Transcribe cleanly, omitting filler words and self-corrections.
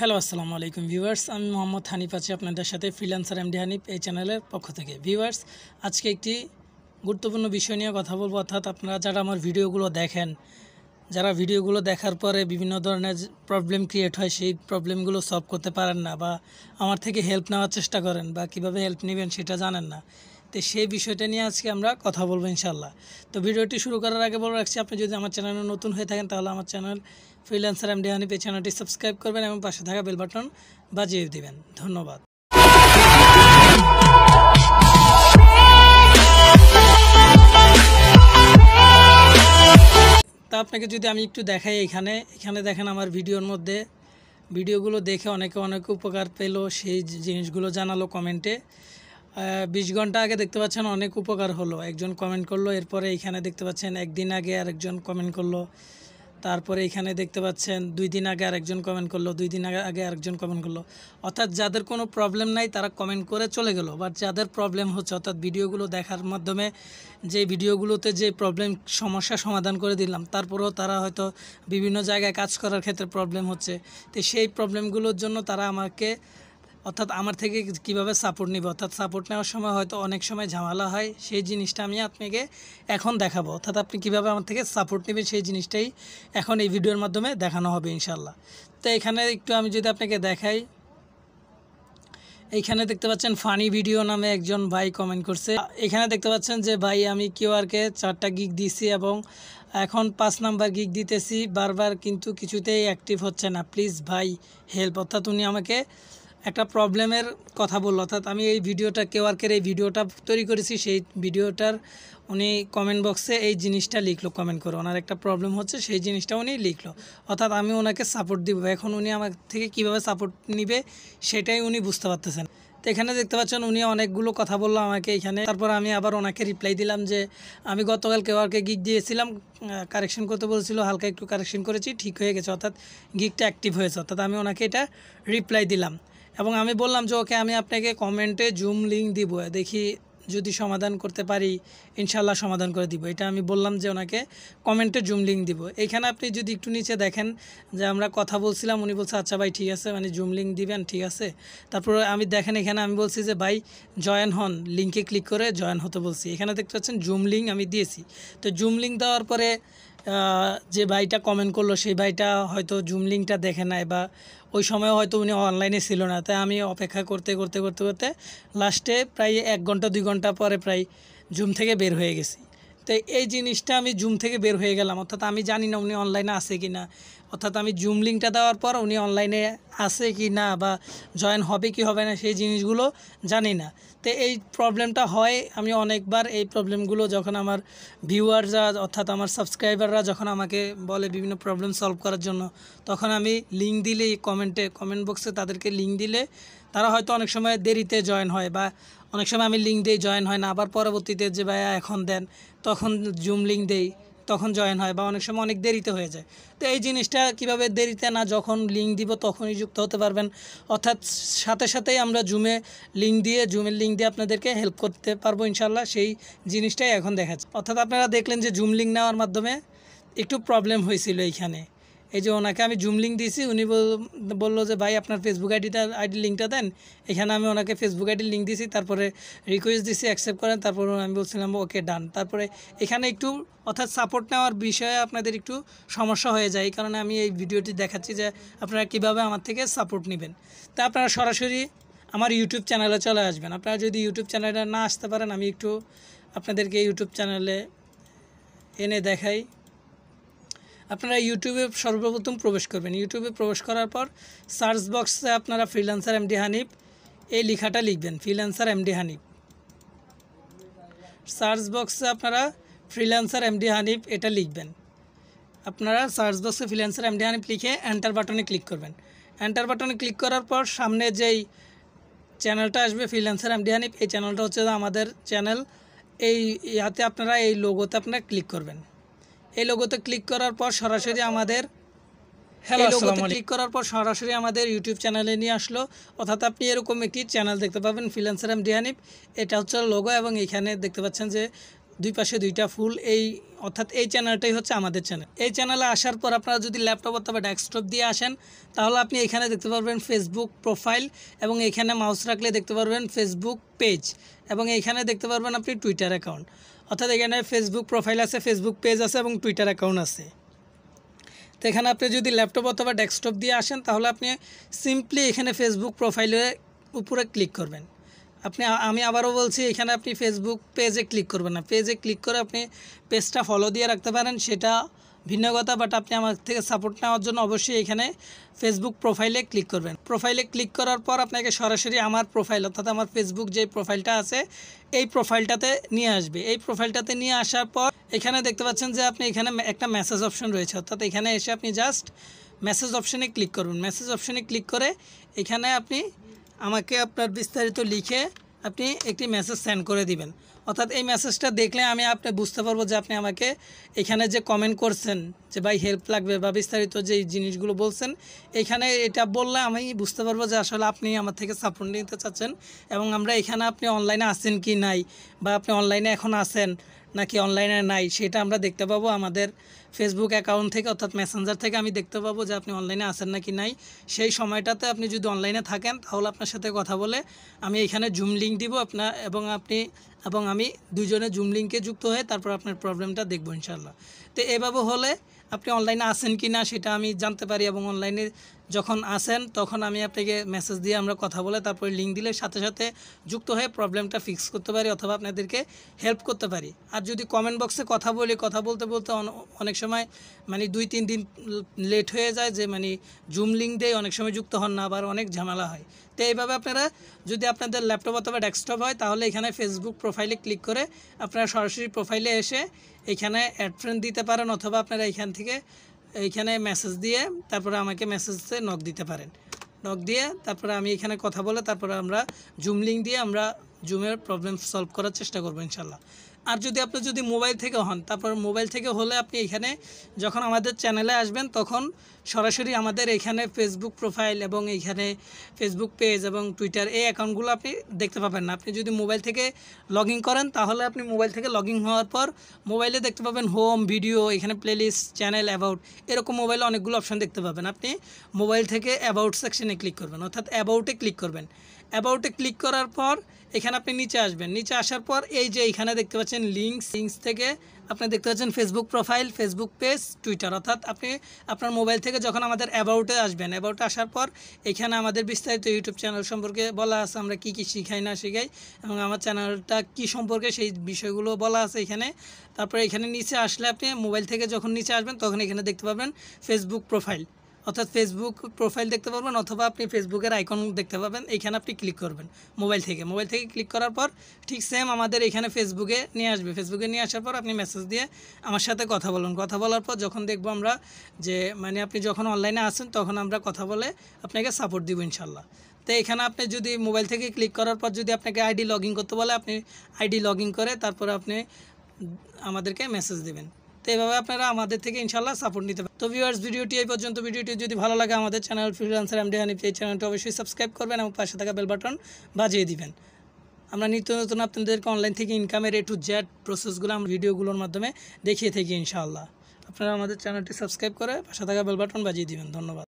Hello আসসালামু আলাইকুম viewers, আমি মোহাম্মদ হানিফ আছি আপনাদের সাথে ফ্রিল্যান্সার এমডি হানিফ এই চ্যানেলের পক্ষ থেকে। ভিউয়ার্স, আজকে একটি গুরুত্বপূর্ণ বিষয় নিয়ে কথা বলবো। অর্থাৎ আপনারা যারা আমার ভিডিওগুলো দেখেন, যারা ভিডিওগুলো দেখার পরে বিভিন্ন ধরনের প্রবলেম ক্রিয়েট হয়, সেই প্রবলেমগুলো সলভ করতে পারেন না বা আমার থেকে হেল্প নেওয়ার চেষ্টা করেন বা কিভাবে হেল্প নেবেন সেটা জানেন না, তো সেই বিষয়টা নিয়ে আজকে আমরা কথা বলবো ইনশাল্লাহ। তো ভিডিওটি শুরু করার আগে বলে রাখছি, আপনি যদি আমার চ্যানেলে নতুন হয়ে থাকেন তাহলে আমার চ্যানেল ফ্রিল্যান্সার এমডি হানিফ এই চ্যানেলটি সাবস্ক্রাইব করবেন এবং পাশে থাকা বেল বাটন বাজিয়ে দিবেন। ধন্যবাদ। তা আপনাকে যদি আমি একটু দেখাই, এখানে দেখেন আমার ভিডিওগুলো দেখে অনেকে উপকার পেলো, সেই জিনিসগুলো জানালো কমেন্টে। 20 ঘন্টা আগে দেখতে পাচ্ছেন অনেক উপকার হলো, একজন কমেন্ট করলো। এরপরে এখানে দেখতে পাচ্ছেন একদিন আগে আরেকজন কমেন্ট করলো। তারপরে এখানে দেখতে পাচ্ছেন 2 দিন আগে আরেকজন কমেন্ট করলো, 2 দিন আগে আরেকজন কমেন্ট করলো। অর্থাৎ যাদের কোনো প্রবলেম নাই তারা কমেন্ট করে চলে গেল, বাট যাদের প্রবলেম হচ্ছে, অর্থাৎ ভিডিওগুলো দেখার মাধ্যমে যে ভিডিওগুলোতে যে সমস্যা সমাধান করে দিলাম, তারপরেও তারা হয়তো বিভিন্ন জায়গায় কাজ করার ক্ষেত্রে প্রবলেম হচ্ছে, তো সেই প্রবলেমগুলোর জন্য তারা আমাকে, অর্থাৎ আমার থেকে কিভাবে সাপোর্ট নিবে, অর্থাৎ সাপোর্ট নেওয়ার সময় হয়তো অনেক সময় ঝামেলা হয়, সেই জিনিসটা আমি আপনাকে এখন দেখাবো। অর্থাৎ আপনি কিভাবে আমার থেকে সাপোর্ট নেবেন সেই জিনিসটাই এখন এই ভিডিওর মাধ্যমে দেখানো হবে ইনশাল্লাহ। তো এখানে একটু আমি যদি আপনাকে দেখাই, এইখানে দেখতে পাচ্ছেন ফানি ভিডিও নামে একজন ভাই কমেন্ট করছে। এখানে দেখতে পাচ্ছেন যে ভাই, আমি কিউআরকে 4টা গিগ দিছি এবং এখন 5 নাম্বার গিগ দিতেছি বারবার, কিন্তু কিছুতেই অ্যাক্টিভ হচ্ছে না, প্লিজ ভাই হেল্প। অর্থাৎ উনি আমাকে একটা প্রবলেমের কথা বললো। অর্থাৎ আমি এই ভিডিওটা কেওয়ার্কের এই ভিডিওটা তৈরি করেছি, সেই ভিডিওটার উনি কমেন্ট বক্সে এই জিনিসটা লিখলো, কমেন্ট করে ওনার একটা প্রবলেম হচ্ছে সেই জিনিসটা উনি লিখলো। অর্থাৎ আমি ওনাকে সাপোর্ট দিব, এখন উনি আমার থেকে কিভাবে সাপোর্ট নিবে সেটাই উনি বুঝতে পারতেছেন। তো এখানে দেখতে পাচ্ছেন উনি অনেকগুলো কথা বললো আমাকে এখানে। তারপর আমি আবার ওনাকে রিপ্লাই দিলাম যে আমি গতকাল কেওয়ার্কে গিগ দিয়েছিলাম, কারেকশন করতে বলছিল, হালকা একটু কারেকশন করেছি, ঠিক হয়ে গেছে, অর্থাৎ গিগটা অ্যাক্টিভ হয়েছে। অর্থাৎ আমি ওনাকে এটা রিপ্লাই দিলাম এবং আমি বললাম যে ওকে, আমি আপনাকে কমেন্টে জুম লিঙ্ক দিব, দেখি যদি সমাধান করতে পারি ইনশাল্লাহ সমাধান করে দিব। এটা আমি বললাম যে ওনাকে কমেন্টে জুম লিঙ্ক দিব। এইখানে আপনি যদি একটু নিচে দেখেন যে আমরা কথা বলছিলাম, উনি বলছে আচ্ছা ভাই ঠিক আছে, মানে জুম লিঙ্ক দিবেন, ঠিক আছে। তারপরে আমি দেখেন এখানে আমি বলছি যে ভাই জয়েন হন, লিঙ্কে ক্লিক করে জয়েন হতে বলছি। এখানে দেখতে পাচ্ছেন জুম লিঙ্ক আমি দিয়েছি। তো জুম লিঙ্ক দেওয়ার পরে যে ভাইটা কমেন্ট করলো সেই ভাইটা হয়তো জুম লিঙ্কটা দেখে নাই বা ওই সময় হয়তো উনি অনলাইনে ছিল না, তাই আমি অপেক্ষা করতে করতে করতে করতে লাস্টে প্রায় 1 ঘন্টা 2 ঘন্টা পরে প্রায় জুম থেকে বের হয়ে গেছি। তো এই জিনিসটা আমি জুম থেকে বের হয়ে গেলাম, অর্থাৎ আমি জানি না উনি অনলাইনে আছে কি না, অর্থাৎ আমি জুম লিঙ্কটা দেওয়ার পর উনি অনলাইনে আছে কি না বা জয়েন হবে কি হবে না সেই জিনিসগুলো জানি না। তো এই প্রবলেমটা হয়, আমি অনেকবার এই প্রবলেমগুলো যখন আমার ভিউয়াররা অর্থাৎ আমার সাবস্ক্রাইবাররা যখন আমাকে বলে বিভিন্ন প্রবলেম সলভ করার জন্য, তখন আমি লিঙ্ক দিলে কমেন্ট বক্সে তাদেরকে লিঙ্ক দিলে তারা হয়তো অনেক সময় দেরিতে জয়েন হয় বা অনেক সময় আমি লিঙ্ক দিই জয়েন হয় না, আবার পরবর্তীতে যে ভাইয়া এখন দেন তখন জুম লিঙ্ক দেই তখন জয়েন হয়, বা অনেক সময় অনেক দেরিতে হয়ে যায়। তো এই জিনিসটা কিভাবে দেরিতে না, যখন লিঙ্ক দিব তখনই যুক্ত হতে পারবেন, অর্থাৎ সাথে সাথেই আমরা জুমের লিঙ্ক দিয়ে আপনাদেরকে হেল্প করতে পারবো ইনশাল্লাহ, সেই জিনিসটাই এখন দেখাচ্ছে। অর্থাৎ আপনারা দেখলেন যে জুম লিঙ্ক নেওয়ার মাধ্যমে একটু প্রবলেম হয়েছিল এইখানে। এই যে ওনাকে আমি জুম লিঙ্ক দিয়েছি, উনি বললো যে ভাই আপনার ফেসবুক আইডি লিঙ্কটা দেন। এখানে আমি ওনাকে ফেসবুক আইডির লিঙ্ক দিয়েছি, তারপরে রিকোয়েস্ট দিয়েছি, অ্যাকসেপ্ট করেন, তারপরে আমি বলছিলাম ওকে ডান। তারপরে এখানে একটু অর্থাৎ সাপোর্ট নেওয়ার বিষয়ে আপনাদের একটু সমস্যা হয়ে যায়, এই কারণে আমি এই ভিডিওটি দেখাচ্ছি যে আপনারা কীভাবে আমার থেকে সাপোর্ট নেবেন। তা আপনারা সরাসরি আমার ইউটিউব চ্যানেলে চলে আসবেন। আপনারা যদি ইউটিউব চ্যানেলে না আসতে পারেন, আমি একটু আপনাদেরকে ইউটিউব চ্যানেলে এনে দেখাই। আপনারা ইউটিউবে সর্বপ্রথম প্রবেশ করবেন। ইউটিউবে প্রবেশ করার পর সার্চ বক্সে আপনারা ফ্রিল্যান্সার এমডি হানিফ এই লেখাটা লিখবেন, ফ্রিল্যান্সার এমডি হানিফ। সার্চ বক্সে আপনারা ফ্রিল্যান্সার এমডি হানিফ এটা লিখবেন। আপনারা সার্চ বক্সে ফ্রিল্যান্সার এমডি হানিফ লিখে এন্টার বাটনে ক্লিক করবেন। এন্টার বাটনে ক্লিক করার পর সামনে যেই চ্যানেলটা আসবে ফ্রিল্যান্সার এমডি হানিফ, এই চ্যানেলটা হচ্ছে আমাদের চ্যানেল। এই ইয়াতে আপনারা এই লোগোতে আপনারা ক্লিক করবেন। এই লোগোতে ক্লিক করার পর সরাসরি আমাদের ইউটিউব চ্যানেলে নিয়ে আসলো। অর্থাৎ আপনি এরকম একটি চ্যানেল দেখতে পাবেন ফ্রিল্যান্সার এমডি হানিফ, এটা হচ্ছে লোগো, এবং এখানে দেখতে পাচ্ছেন যে দুই পাশে দুইটা ফুল, এই অর্থাৎ এই চ্যানেলটাই হচ্ছে আমাদের চ্যানেল। এই চ্যানেলে আসার পর আপনারা যদি ল্যাপটপ অথবা ডেস্কটপ দিয়ে আসেন তাহলে আপনি এখানে দেখতে পারবেন ফেসবুক প্রোফাইল, এবং এখানে মাউস রাখলে দেখতে পারবেন ফেসবুক পেজ, এবং এইখানে দেখতে পারবেন আপনি টুইটার অ্যাকাউন্ট। অর্থাৎ এখানে ফেসবুক প্রোফাইল আছে, ফেসবুক পেজ আছে এবং টুইটার অ্যাকাউন্ট আছে। তো এখানে আপনি যদি ল্যাপটপ অথবা ডেস্কটপ দিয়ে আসেন তাহলে আপনি সিম্পলি এখানে ফেসবুক প্রোফাইলের উপরে ক্লিক করবেন। আমি আবারও বলছি, এখানে আপনি ফেসবুক পেজে ক্লিক করবেন না, পেজে ক্লিক করে আপনি পেজটা ফলো দিয়ে রাখতে পারেন, সেটা ভিন্ন কথা। বাট আপনি আমার থেকে সাপোর্ট নেওয়ার জন্য অবশ্যই এখানে ফেসবুক প্রোফাইলে ক্লিক করবেন। প্রোফাইলে ক্লিক করার পর আপনাকে সরাসরি আমার প্রোফাইল অর্থাৎ আমার ফেসবুক যে প্রোফাইলটা আছে এই প্রোফাইলটাতে নিয়ে আসবে। এই প্রোফাইলটাতে নিয়ে আসার পর এখানে দেখতে পাচ্ছেন যে আপনি এখানে একটা মেসেজ অপশন রয়েছে, অর্থাৎ এখানে এসে আপনি জাস্ট মেসেজ অপশনে ক্লিক করবেন। মেসেজ অপশনে ক্লিক করে এখানে আপনি আমাকে আপনার বিস্তারিত লিখে আপনি একটি মেসেজ সেন্ড করে দিবেন। অর্থাৎ এই মেসেজটা দেখলে আপনি বুঝতে পারবো যে আপনি আমাকে এখানে যে কমেন্ট করছেন যে ভাই হেল্প লাগবে বা বিস্তারিত যে জিনিসগুলো বলছেন, এখানে এটা বললে আমি বুঝতে পারবো যে আসলে আপনি আমার থেকে সাপোর্ট নিতে চাচ্ছেন, এবং আমরা এখানে আপনি অনলাইনে আছেন কি নাই, বা আপনি অনলাইনে এখন আছেন নাকি অনলাইনে নাই, সেটা আমরা দেখতে পাবো আমাদের ফেসবুক অ্যাকাউন্ট থেকে, অর্থাৎ মেসেঞ্জার থেকে আমি দেখতে পাবো যে আপনি অনলাইনে আছেন নাকি নাই। সেই সময়টাতে আপনি যদি অনলাইনে থাকেন তাহলে আপনার সাথে কথা বলে আমি এখানে জুম লিঙ্ক দিব এবং আমি দুজনে জুম লিঙ্কে যুক্ত হয়ে তারপর আপনার প্রবলেমটা দেখবো ইনশাল্লাহ। তো এভাবে হলে আপনি অনলাইনে আছেন কি না সেটা আমি জানতে পারি, এবং অনলাইনে যখন আসেন তখন আমি আপনাকে মেসেজ দিয়ে আমরা কথা বলে তারপরে লিঙ্ক দিলে সাথে সাথে যুক্ত হয়ে প্রবলেমটা ফিক্স করতে পারি অথবা আপনাদেরকে হেল্প করতে পারি। আর যদি কমেন্ট বক্সে কথা বলতে অনেক সময় 2-3 দিন লেট হয়ে যায়, যে জুম লিঙ্ক দিয়ে অনেক সময় যুক্ত হন না, আবার অনেক ঝামেলা হয়। তো এইভাবে আপনারা যদি আপনাদের ল্যাপটপ অথবা ডেস্কটপ হয় তাহলে এখানে ফেসবুক প্রোফাইলে ক্লিক করে আপনারা সরাসরি প্রোফাইলে এসে এখানে অ্যাড ফ্রেন্ড দিতে পারেন, অথবা আপনারা এইখানে মেসেজ দিয়ে তারপরে আমাকে মেসেজে নক দিতে পারেন। নক দিয়ে তারপরে আমি এখানে কথা বলে তারপরে আমরা জুম লিঙ্ক দিয়ে আমরা জুমের প্রবলেম সলভ করার চেষ্টা করবো ইনশাল্লাহ। আর যদি মোবাইল থেকে হন, তারপর মোবাইল থেকে হলে আপনি এখানে যখন আমাদের চ্যানেলে আসবেন তখন সরাসরি আমাদের এখানে ফেসবুক প্রোফাইল এবং এইখানে ফেসবুক পেজ এবং টুইটার এই অ্যাকাউন্টগুলো আপনি দেখতে পাবেন না। আপনি যদি মোবাইল থেকে লগ ইন করেন তাহলে আপনি মোবাইল থেকে লগ ইন হওয়ার পর মোবাইলে দেখতে পাবেন হোম, ভিডিও, এখানে প্লেলিস্ট, চ্যানেল, অ্যাবাউট, এরকম মোবাইলে অনেকগুলো অপশান দেখতে পাবেন। আপনি মোবাইল থেকে অ্যাবাউট সেকশনে ক্লিক করবেন, অর্থাৎ অ্যাবাউটে ক্লিক করবেন। অ্যাবাউটে ক্লিক করার পর এখানে আপনি নিচে আসবেন। নিচে আসার পর এই যে এখানে দেখতে পাচ্ছেন লিঙ্কস থেকে আপনি দেখতে পাচ্ছেন Facebook profile, Facebook page, Twitter. অর্থাৎ আপনি আপনার মোবাইল থেকে যখন আমাদের অ্যাবাউটে আসবেন, অ্যাবাউটে আসার পর এখানে আমাদের বিস্তারিত ইউটিউব চ্যানেল সম্পর্কে বলা আছে, আমরা কি কি শিখাই না শিখাই এবং আমার চ্যানেলটা কি সম্পর্কে সেই বিষয়গুলো বলা আছে এখানে। তারপরে এখানে নিচে আসলে আপনি মোবাইল থেকে যখন নিচে আসবেন তখন এখানে দেখতে পাবেন ফেসবুক প্রোফাইল, অর্থাৎ ফেসবুক প্রোফাইল দেখতে পারবেন, অথবা আপনি ফেসবুকের আইকন দেখতে পাবেন। এইখানে আপনি ক্লিক করবেন মোবাইল থেকে ক্লিক করার পর ঠিক সেম আমাদের এখানে ফেসবুকে নিয়ে আসবে। ফেসবুকে নিয়ে আসার পর আপনি মেসেজ দিয়ে আমার সাথে কথা বলুন। কথা বলার পর যখন দেখবো আমরা যে আপনি যখন অনলাইনে আসেন তখন আমরা কথা বলে আপনাকে সাপোর্ট দিব ইনশাল্লাহ। তো এখানে আপনি যদি মোবাইল থেকে ক্লিক করার পর যদি আপনাকে আইডি লগ ইন করতে বলে আপনি আইডি লগ ইন করে তারপর আপনি আমাদেরকে মেসেজ দেবেন। তো এইভাবে আপনারা আমাদের থেকে ইনশাল্লাহ সাপোর্ট নিতে পারেন। তো ভিউয়ার্স, ভিডিওটি এই পর্যন্ত। ভিডিওটি যদি ভালো লাগে আমাদের চ্যানেল ফ্রিল্যান্সার এমডি হানিফ এই চ্যানেলটি অবশ্যই সাবস্ক্রাইব করবেন এবং পাশে থাকা বেল বাটন বাজিয়ে দিবেন। আমরা নিত্য নতুন আপনাদেরকে অনলাইন থেকে ইনকামের A to Z প্রসেসগুলো আমরা ভিডিওগুলোর মাধ্যমে দেখিয়ে থাকি ইনশাআল্লাহ। আপনারা আমাদের চ্যানেলটি সাবস্ক্রাইব করে পাশে থাকা বেল বাটন বাজিয়ে দিবেন। ধন্যবাদ।